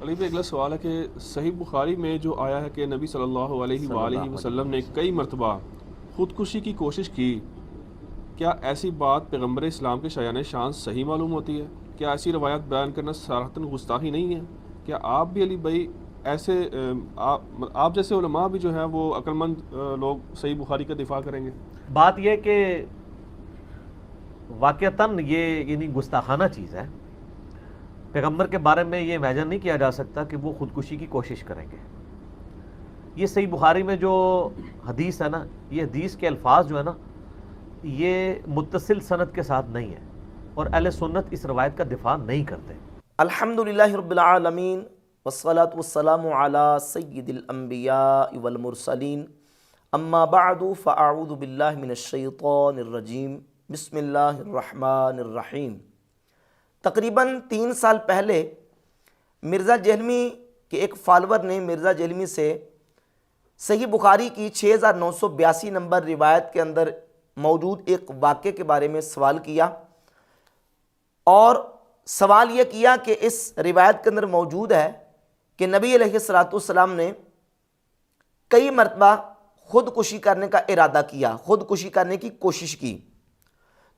علی بھائی اگلا سوال ہے کہ صحیح بخاری میں جو آیا ہے کہ نبی صلی اللہ علیہ وآلہ وسلم نے کئی مرتبہ خودکشی کی کوشش کی، کیا ایسی بات پیغمبر اسلام کے شایان شان صحیح معلوم ہوتی ہے؟ کیا ایسی روایت بیان کرنا صراحتاً گستاخی نہیں ہے؟ کیا آپ بھی علی بھائی ایسے آپ جیسے علماء بھی جو ہیں وہ عقل مند لوگ صحیح بخاری کا دفاع کریں گے؟ بات یہ کہ واقعتاً یہ یعنی گستاخانہ چیز ہے. پیغمبر کے بارے میں یہ امیجن نہیں کیا جا سکتا کہ وہ خودکشی کی کوشش کریں گے. یہ صحیح بخاری میں جو حدیث ہے نا، یہ حدیث کے الفاظ جو ہے نا، یہ متصل سند کے ساتھ نہیں ہے، اور اہل سنت اس روایت کا دفاع نہیں کرتے. الحمدللہ رب العالمین والصلاة والسلام علی سید الانبیاء والمرسلین، اما بعد فاعوذ باللہ من الشیطان الرجیم، بسم اللہ الرحمن الرحیم. تقریباً 3 سال پہلے مرزا جہلمی کے ایک فالور نے مرزا جہلمی سے صحیح بخاری کی 6982 نمبر روایت کے اندر موجود ایک واقعے کے بارے میں سوال کیا، اور سوال یہ کیا کہ اس روایت کے اندر موجود ہے کہ نبی علیہ الصلوۃ والسلام نے کئی مرتبہ خودکشی کرنے کا ارادہ کیا، خودکشی کرنے کی کوشش کی،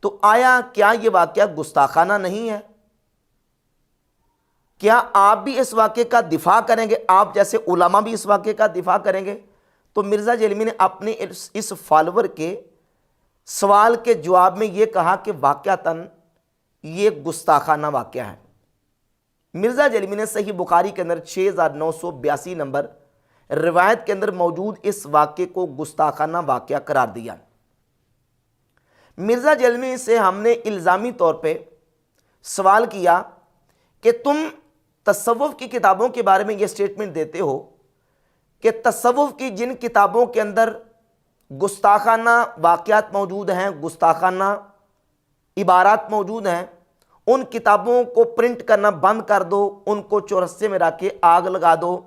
تو آیا کیا یہ واقعہ گستاخانہ نہیں ہے؟ کیا آپ بھی اس واقعے کا دفاع کریں گے؟ آپ جیسے علماء بھی اس واقعے کا دفاع کریں گے؟ تو مرزا جہلمی نے اپنے اس فالور کے سوال کے جواب میں یہ کہا کہ واقعتاً یہ گستاخانہ واقعہ ہے. مرزا جہلمی نے صحیح بخاری کے اندر 6982 نمبر روایت کے اندر موجود اس واقعے کو گستاخانہ واقعہ قرار دیا. مرزا جہلمی سے ہم نے الزامی طور پہ سوال کیا کہ تم تصوف کی کتابوں کے بارے میں یہ سٹیٹمنٹ دیتے ہو کہ تصوف کی جن کتابوں کے اندر گستاخانہ واقعات موجود ہیں، گستاخانہ عبارات موجود ہیں، ان کتابوں کو پرنٹ کرنا بند کر دو، ان کو چورسے میں رکھ کے آگ لگا دو.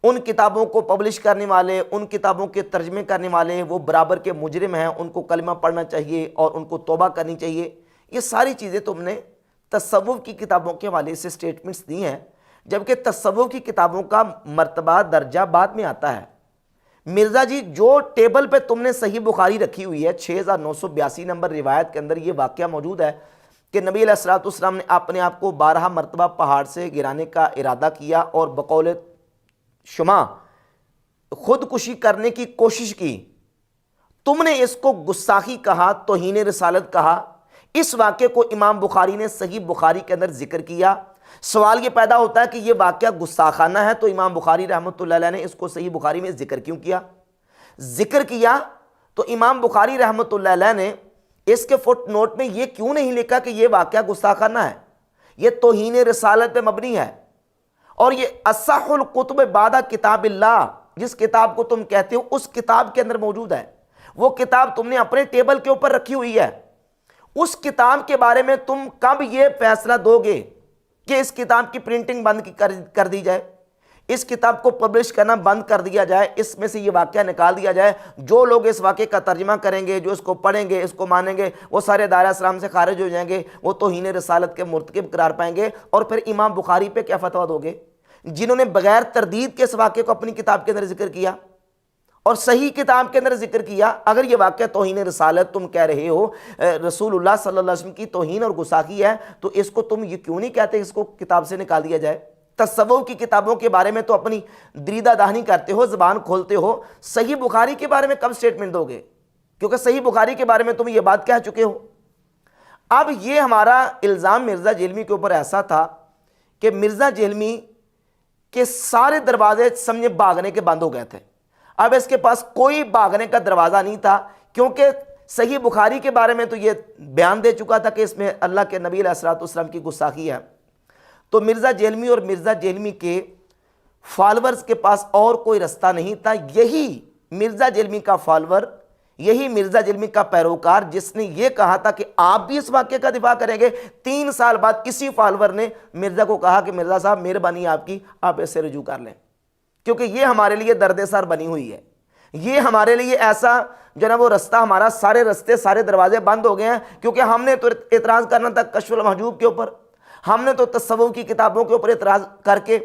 ان کتابوں کو پبلش کرنے والے، ان کتابوں کے ترجمے کرنے والے وہ برابر کے مجرم ہیں، ان کو کلمہ پڑھنا چاہیے اور ان کو توبہ کرنی چاہیے. یہ ساری چیزیں تم نے تصوف کی کتابوں کے حوالے سے سٹیٹمنٹس دی ہیں، جبکہ تصوف کی کتابوں کا مرتبہ درجہ بعد میں آتا ہے. مرزا جی، جو ٹیبل پہ تم نے صحیح بخاری رکھی ہوئی ہے 6982 نمبر روایت کے اندر یہ واقعہ موجود ہے کہ نبی علیہ الصلوۃ والسلام نے اپنے آپ کو 12 مرتبہ پہاڑ سے گرانے کا ارادہ کیا اور بقول شما خودکشی کرنے کی کوشش کی. تم نے اس کو گستاخی کہا، توہین رسالت کہا. اس واقعے کو امام بخاری نے صحیح بخاری کے اندر ذکر کیا. سوال یہ پیدا ہوتا ہے کہ یہ واقعہ گستاخانہ ہے، تو امام بخاری رحمۃ اللہ علیہ نے اس کو صحیح بخاری میں ذکر کیوں کیا؟ ذکر کیا تو امام بخاری رحمۃ اللہ علیہ نے اس کے فٹ نوٹ میں یہ کیوں نہیں لکھا کہ یہ واقعہ گستاخانہ ہے، یہ توہین رسالت پہ مبنی ہے، اور یہ اصح الکتب بعد کتاب اللہ، جس کتاب کو تم کہتے ہو اس کتاب کے اندر موجود ہے. وہ کتاب تم نے اپنے ٹیبل کے اوپر رکھی ہوئی ہے. اس کتاب کے بارے میں تم کب یہ فیصلہ دو گے کہ اس کتاب کی پرنٹنگ بند کر دی جائے، اس کتاب کو پبلش کرنا بند کر دیا جائے، اس میں سے یہ واقعہ نکال دیا جائے؟ جو لوگ اس واقعے کا ترجمہ کریں گے، جو اس کو پڑھیں گے، اس کو مانیں گے، وہ سارے دائرہ اسلام سے خارج ہو جائیں گے، وہ توہین رسالت کے مرتکب قرار پائیں گے. اور پھر امام بخاری پہ کیا فتویٰ دو گے، جنہوں نے بغیر تردید کے اس واقعے کو اپنی کتاب کے اندر ذکر کیا اور صحیح کتاب کے اندر ذکر کیا؟ اگر یہ واقعہ توہین رسالت تم کہہ رہے ہو، رسول اللہ صلی اللہ علیہ وسلم کی توہین اور گستاخی ہے، تو اس کو تم یہ کیوں نہیں کہتے اس کو کتاب سے نکال دیا جائے؟ تصوف کی کتابوں کے بارے میں تو اپنی دریدہ دہنی کرتے ہو، زبان کھولتے ہو. صحیح بخاری کے بارے میں کب سٹیٹمنٹ دو گے؟ کیونکہ صحیح بخاری کے بارے میں تم یہ بات کہہ چکے ہو. اب یہ ہمارا الزام مرزا جہلمی کے اوپر ایسا تھا کہ مرزا جہلمی کے سارے دروازے سمجھے بھاگنے کے بند ہو گئے تھے. اب اس کے پاس کوئی بھاگنے کا دروازہ نہیں تھا، کیونکہ صحیح بخاری کے بارے میں تو یہ بیان دے چکا تھا کہ اس میں اللہ کے نبی علیہ الصلوۃ والسلام کی گستاخی ہے. تو مرزا جہلمی اور مرزا جہلمی کے فالورز کے پاس اور کوئی رستہ نہیں تھا. یہی مرزا جہلمی کا فالور، یہی مرزا جہلمی کا پیروکار جس نے یہ کہا تھا کہ آپ بھی اس واقعے کا دفاع کریں گے، 3 سال بعد اسی فالور نے مرزا کو کہا کہ مرزا صاحب مہربانی آپ کی، آپ اس سے رجوع کر لیں، کیونکہ یہ ہمارے لیے درد سر بنی ہوئی ہے. یہ ہمارے لیے ایسا جو نا وہ رستہ، ہمارا سارے رستے سارے دروازے بند ہو گئے ہیں، کیونکہ ہم نے تو اعتراض کرنا تھا کشف المحجوب کے اوپر، ہم نے تو تصوف کی کتابوں کے اوپر اعتراض کر کے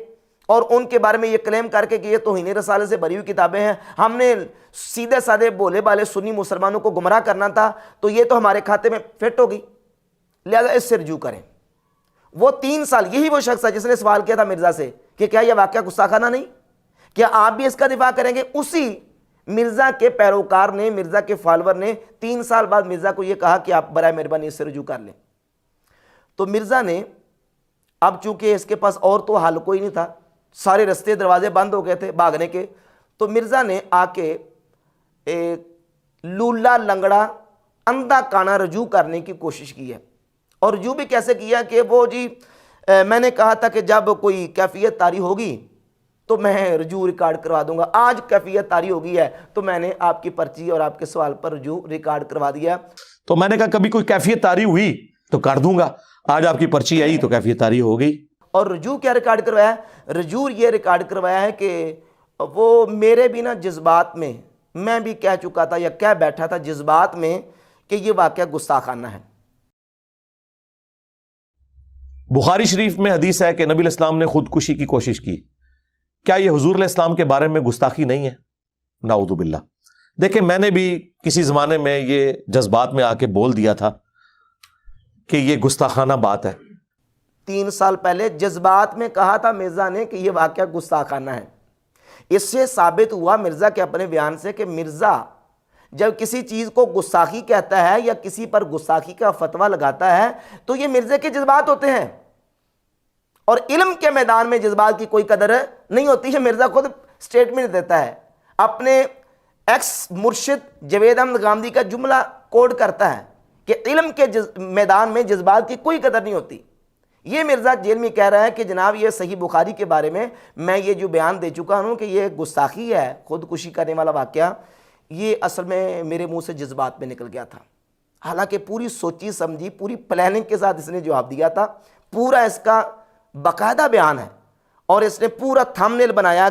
اور ان کے بارے میں یہ کلیم کر کے کہ یہ توہین رسالے سے بری ہوئی کتابیں ہیں، ہم نے سیدھے سادے بولے بالے سنی مسلمانوں کو گمراہ کرنا تھا، تو یہ تو ہمارے کھاتے میں فٹ ہوگی، لہذا اس سے رجوع کریں۔ وہ 3 سال، یہی وہ شخص ہے جس نے سوال کیا تھا مرزا سے کہ کیا یہ واقعہ گستاخانہ نہیں، کیا آپ بھی اس کا دفاع کریں گے؟ اسی مرزا کے پیروکار نے، مرزا کے فالور نے 3 سال بعد مرزا کو یہ کہا کہ آپ برائے مہربانی اس سے رجوع کر لیں۔ تو مرزا نے، اب چونکہ اس کے پاس اور تو حل کوئی نہیں تھا، سارے رستے دروازے بند ہو گئے تھے بھاگنے کے، تو مرزا نے آ کے ایک لولا لنگڑا اندھا کانا رجوع کرنے کی کوشش کی ہے۔ اور رجوع بھی کیسے کیا کہ وہ میں نے کہا تھا کہ جب کوئی کیفیت طاری ہوگی تو میں رجوع ریکارڈ کروا دوں گا، آج کیفیت طاری ہو گئی ہے تو میں نے آپ کی پرچی اور آپ کے سوال پر رجوع ریکارڈ کروا دیا۔ تو میں نے کہا کبھی کوئی کیفیت طاری ہوئی تو کر دوں گا، آج آپ کی پرچی آئی تو کیفیت طاری ہو گئی۔ اور رجوع کیا ریکارڈ کروایا ہے؟ رجوع یہ ریکارڈ کروایا ہے کہ وہ میرے بھی نا جذبات میں، میں بھی کہہ چکا تھا یا کہہ بیٹھا تھا جذبات میں کہ یہ واقعہ گستاخانہ ہے۔ بخاری شریف میں حدیث ہے کہ نبی علیہ السلام نے خودکشی کی کوشش کی، کیا یہ حضور علیہ السلام کے بارے میں گستاخی نہیں ہے؟ نعوذ باللہ۔ دیکھیں میں نے بھی کسی زمانے میں یہ جذبات میں آ کے بول دیا تھا کہ یہ گستاخانہ بات ہے۔ 3 سال پہلے جذبات میں کہا تھا مرزا نے کہ یہ واقعہ گستاخانہ ہے۔ اس سے ثابت ہوا مرزا کے اپنے بیان سے کہ مرزا جب کسی چیز کو گستاخی کہتا ہے یا کسی پر گستاخی کا فتویٰ لگاتا ہے تو یہ مرزا کے جذبات ہوتے ہیں، اور علم کے میدان میں جذبات کی کوئی قدر نہیں ہوتی ہے۔ مرزا خود سٹیٹمنٹ دیتا ہے، اپنے ایکس مرشد جوید احمد غامدی کا جملہ کوڈ کرتا ہے کہ علم کے میدان میں جذبات کی کوئی قدر نہیں ہوتی۔ یہ مرزا جیل میں کہہ رہا ہے کہ جناب یہ صحیح بخاری کے بارے میں یہ جو بیان دے چکا ہوں کہ یہ گستاخی ہے، خودکشی کرنے والا واقعہ، یہ اصل میں میرے منہ سے جذبات میں نکل گیا تھا، حالانکہ پوری سوچی سمجھی پوری پلاننگ کے ساتھ اس نے جواب دیا تھا، پورا اس کا باقاعدہ بیان ہے، اور اس نے پورا تھمبنیل بنایا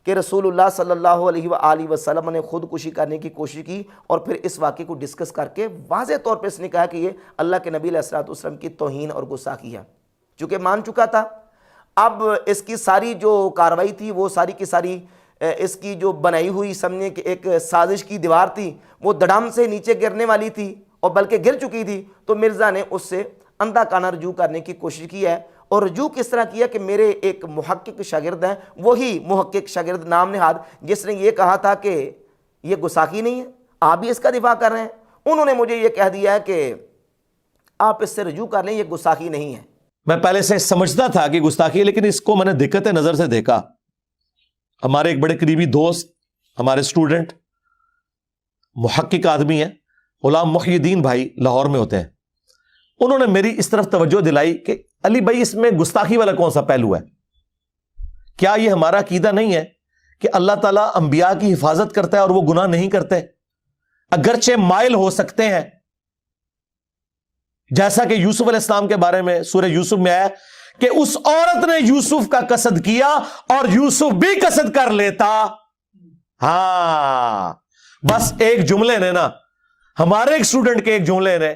کہ رسول اللہ صلی اللہ علیہ وآلہ وسلم نے خودکشی کرنے کی کوشش کی، اور پھر اس واقعے کو ڈسکس کر کے واضح طور پہ اس نے کہا کہ یہ اللہ کے نبی علیہ الصلوۃ والسلام کی توہین اور گستاخی ہے۔ چونکہ مان چکا تھا، اب اس کی ساری جو کاروائی تھی وہ ساری کی ساری اس کی جو بنائی ہوئی سمجھے کہ ایک سازش کی دیوار تھی، وہ دڑم سے نیچے گرنے والی تھی اور بلکہ گر چکی تھی، تو مرزا نے اس سے اندھا کانا رجوع کرنے کی کوشش کی ہے۔ اور رجوع کس طرح کیا کہ میرے ایک محقق شاگرد ہیں، وہی محقق شاگرد نام نہاد جس نے یہ کہا تھا کہ یہ گستاخی نہیں ہے، آپ بھی اس کا دفاع کر رہے ہیں، انہوں نے مجھے یہ کہہ دیا ہے کہ آپ اس سے رجوع کر لیں، یہ گستاخی نہیں ہے۔ میں پہلے سے سمجھتا تھا کہ گستاخی ہے، لیکن اس کو میں نے دقت نظر سے دیکھا۔ ہمارے ایک بڑے قریبی دوست، ہمارے اسٹوڈنٹ، محقق آدمی ہیں، غلام محی الدین بھائی، لاہور میں ہوتے ہیں، انہوں نے میری اس طرف توجہ دلائی کہ علی بھائی اس میں گستاخی والا کون سا پہلو ہے؟ کیا یہ ہمارا عقیدہ نہیں ہے کہ اللہ تعالیٰ انبیاء کی حفاظت کرتا ہے اور وہ گناہ نہیں کرتے، اگرچہ مائل ہو سکتے ہیں، جیسا کہ یوسف علیہ السلام کے بارے میں سورہ یوسف میں آیا کہ اس عورت نے یوسف کا قصد کیا اور یوسف بھی قصد کر لیتا۔ ہاں، بس ایک جملے نے نا، ہمارے ایک اسٹوڈنٹ کے ایک جملے نے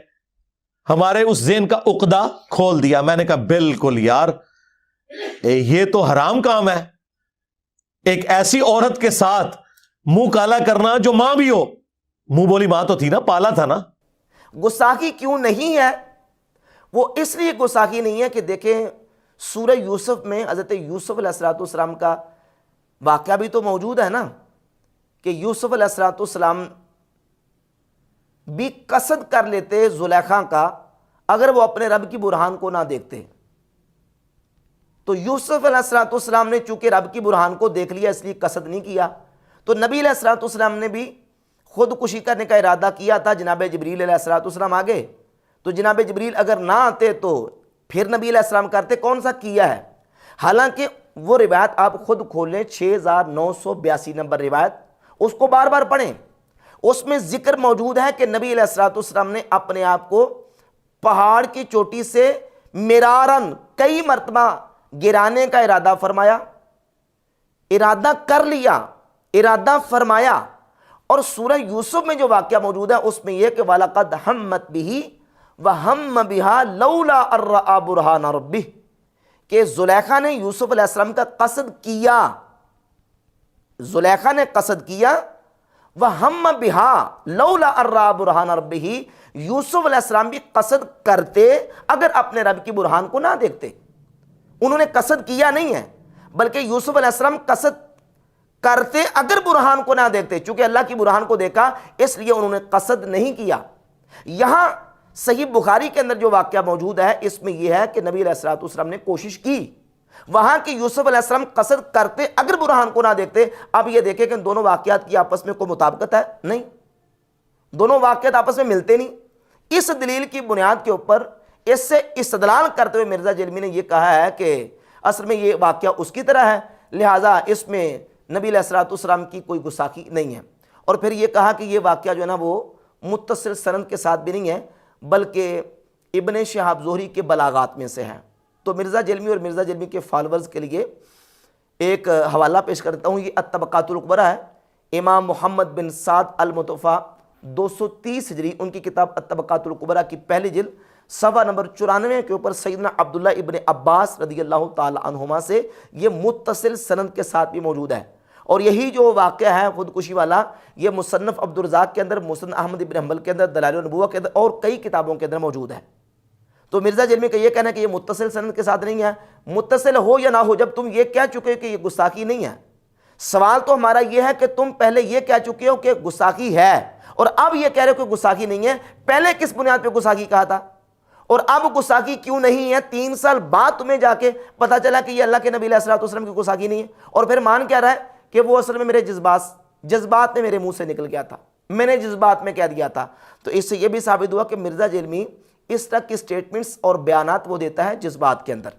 ہمارے اس ذہن کا عقدہ کھول دیا۔ میں نے کہا بالکل یار، یہ تو حرام کام ہے، ایک ایسی عورت کے ساتھ منہ کالا کرنا جو ماں بھی ہو، منہ بولی ماں تو تھی نا، پالا تھا نا۔ گستاخی کیوں نہیں ہے؟ وہ اس لیے گستاخی نہیں ہے کہ دیکھیں سورہ یوسف میں حضرت یوسف علیہ السلام کا واقعہ بھی تو موجود ہے نا، کہ یوسف علیہ السلام بھی قصد کر لیتے زلیخا کا اگر وہ اپنے رب کی برہان کو نہ دیکھتے، تو یوسف علیہ السلام نے چونکہ رب کی برہان کو دیکھ لیا اس لیے قصد نہیں کیا، تو نبی علیہ السلام نے بھی خودکشی کرنے کا ارادہ کیا تھا۔ جناب جبریل علیہ السلام آگے، تو جناب جبریل اگر نہ آتے تو پھر نبی علیہ السلام کرتے، کون سا کیا ہے؟ حالانکہ وہ روایت آپ خود کھولیں، 6982 نمبر روایت، اس کو بار بار پڑھیں، اس میں ذکر موجود ہے کہ نبی علیہ السلام نے اپنے آپ کو پہاڑ کی چوٹی سے مرارن کئی مرتبہ گرانے کا ارادہ فرمایا، ارادہ کر لیا، ارادہ فرمایا۔ اور سورہ یوسف میں جو واقعہ موجود ہے اس میں یہ کہ وَلَقَدْ هَمَّتْ بِهِ وَهَمَّ بِهَا لَوْلَا أَن رَأَىٰ بُرْهَانَ رَبِّهِ، کہ زلیخا نے یوسف علیہ السلام کا قصد کیا، زلیخا نے قصد کیا، وَهَمَّ بِهَا لَوْلَا أَن رَأَىٰ بُرْهَانَ رَبِّهِ، یوسف علیہ السلام بھی قصد کرتے اگر اپنے رب کی برہان کو نہ دیکھتے۔ انہوں نے قصد کیا نہیں ہے، بلکہ یوسف علیہ السلام قصد کرتے اگر برہان کو نہ دیکھتے، چونکہ اللہ کی برہان کو دیکھا اس لیے انہوں نے قصد نہیں کیا۔ یہاں صحیح بخاری کے اندر جو واقعہ موجود ہے اس میں یہ ہے کہ نبی علیہ الصلوۃ والسلام نے کوشش کی، وہاں کہ یوسف علیہ السلام قصد کرتے اگر برہان کو نہ دیکھتے۔ اب یہ دیکھیں کہ ان دونوں واقعات کی آپس میں کوئی مطابقت ہے؟ نہیں، دونوں واقعات آپس میں ملتے نہیں۔ اس دلیل کی بنیاد کے اوپر اس سے استدلال کرتے ہوئے مرزا جیلمی نے یہ کہا ہے کہ اصل میں یہ واقعہ اس کی طرح ہے، لہٰذا اس میں نبی علیہ الصلوۃ والسلام کی کوئی گستاخی نہیں ہے۔ اور پھر یہ کہا کہ یہ واقعہ جو ہے نا وہ متصل سند کے ساتھ بھی نہیں ہے، بلکہ ابن شہاب زہری کے بلاغات میں سے ہے۔ تو مرزا جیلمی اور مرزا جیلمی کے فالورز کے لیے ایک حوالہ پیش کرتا ہوں، یہ الطبقات الکبریٰ ہے، امام محمد بن سعد المتوفیٰ 230 ہجری، ان کی کتاب الطبقات الکبریٰ کی پہلی جلد صفحہ نمبر 94 کے اوپر سیدنا عبداللہ ابن عباس رضی اللہ تعالی عنہما سے یہ متصل سند کے ساتھ بھی موجود ہے۔ اور یہی جو واقعہ ہے خودکشی والا، یہ مصنف عبدالرزاق کے اندر، مسند احمد بن حنبل کے اندر، دلائل النبوہ کے اندر اور کئی کتابوں کے اندر موجود ہے۔ تو مرزا جیلمی کا یہ کہنا ہے کہ یہ متصل سند کے ساتھ نہیں ہے، متصل ہو یا نہ ہو، جب تم یہ کہہ چکے ہو کہ یہ گستاخی نہیں ہے، سوال تو ہمارا یہ ہے کہ تم پہلے یہ کہہ چکے ہو کہ گستاخی ہے اور اب یہ کہہ رہے ہو کہ گستاخی نہیں ہے، پہلے کس بنیاد پہ گستاخی کہا تھا اور اب گستاخی کیوں نہیں ہے؟ 3 سال بعد تمہیں جا کے پتہ چلا کہ یہ اللہ کے نبی علیہ الصلوۃ والسلام کی گستاخی نہیں ہے، اور پھر مان کیا رہا ہے کہ وہ اصل میں میرے جذبات میں میرے منہ سے نکل گیا تھا، میں نے جذبات میں کہہ دیا تھا۔ تو اس سے یہ بھی ثابت ہوا کہ مرزا جیلمی اس طرح کی سٹیٹمنٹس اور بیانات وہ دیتا ہے جذبات کے اندر۔